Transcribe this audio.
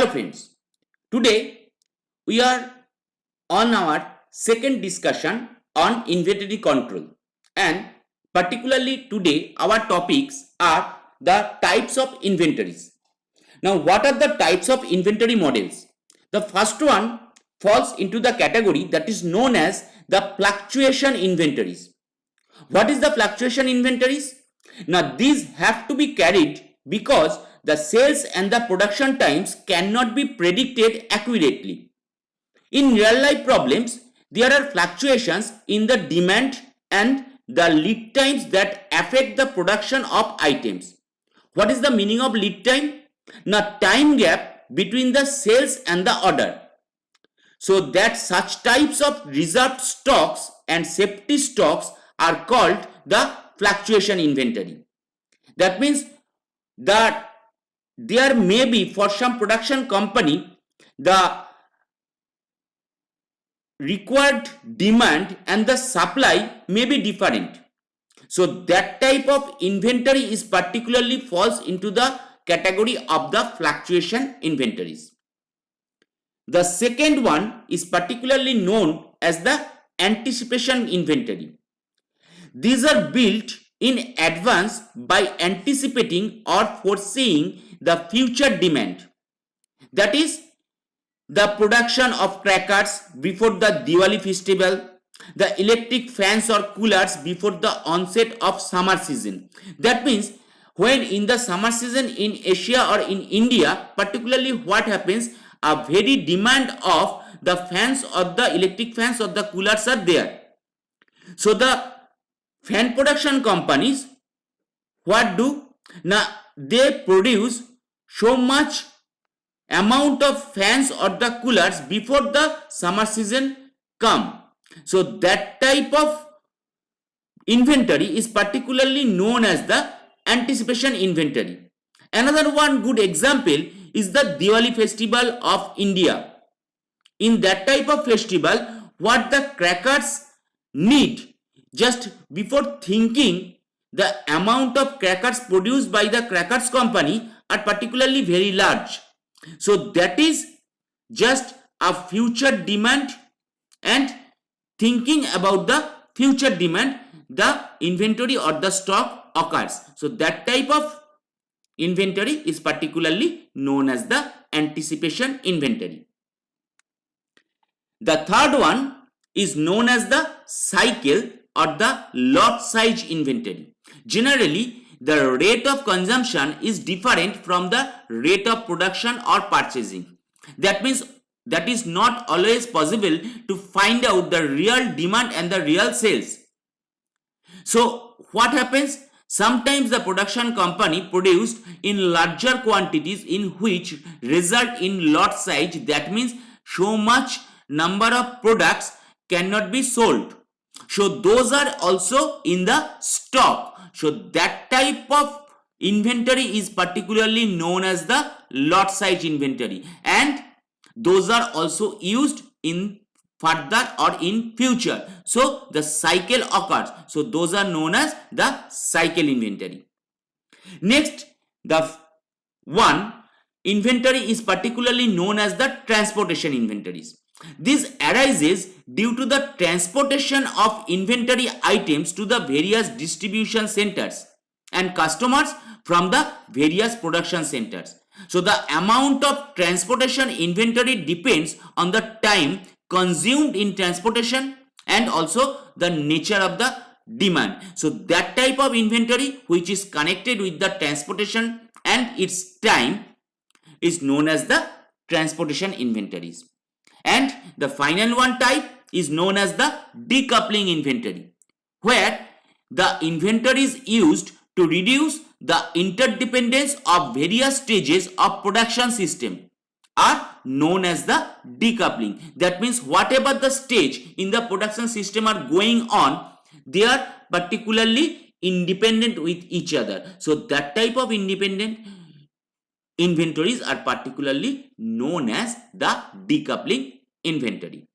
Hello friends, today we are on our second discussion on inventory control, and particularly today our topics are the types of inventories. Now what are the types of inventory models? The first one falls into the category that is known as the fluctuation inventories. What is the fluctuation inventories? Now these have to be carried because the sales and the production times cannot be predicted accurately. In real life problems, there are fluctuations in the demand and the lead times that affect the production of items. What is the meaning of lead time? Now time gap between the sales and the order. So that such types of reserved stocks and safety stocks are called the fluctuation inventory. That means that there may be for some production company the required demand and the supply may be different. So that type of inventory is particularly falls into the category of the fluctuation inventories. The second one is particularly known as the anticipation inventory. These are built in advance by anticipating or foreseeing the future demand. That is the production of crackers before the Diwali festival, the electric fans or coolers before the onset of summer season. That means when in the summer season in Asia or in India, particularly what happens, a very demand of the fans or the electric fans or the coolers are there. So the fan production companies what do? Now they produce so much amount of fans or the coolers before the summer season come. So that type of inventory is particularly known as the anticipation inventory. Another one good example is the Diwali festival of India. In that type of festival, what the crackers need, just before thinking, the amount of crackers produced by the crackers company are particularly very large. So that is just a future demand, and thinking about the future demand, the inventory or the stock occurs. So that type of inventory is particularly known as the anticipation inventory. The third one is known as the cycle or the lot size inventory. Generally, the rate of consumption is different from the rate of production or purchasing. That means that is not always possible to find out the real demand and the real sales. So what happens? Sometimes the production company produced in larger quantities in which result in lot size. That means so much number of products cannot be sold. So those are also in the stock. So that type of inventory is particularly known as the lot size inventory, and those are also used in further or in future. So the cycle occurs. So those are known as the cycle inventory. Next, the one inventory is particularly known as the transportation inventories. This arises due to the transportation of inventory items to the various distribution centers and customers from the various production centers. So the amount of transportation inventory depends on the time consumed in transportation and also the nature of the demand. So that type of inventory which is connected with the transportation and its time is known as the transportation inventories. And the final one type is known as the decoupling inventory, where the inventory is used to reduce the interdependence of various stages of production system are known as the decoupling. That means whatever the stage in the production system are going on, they are particularly independent with each other. So that type of independent inventories are particularly known as the decoupling inventory.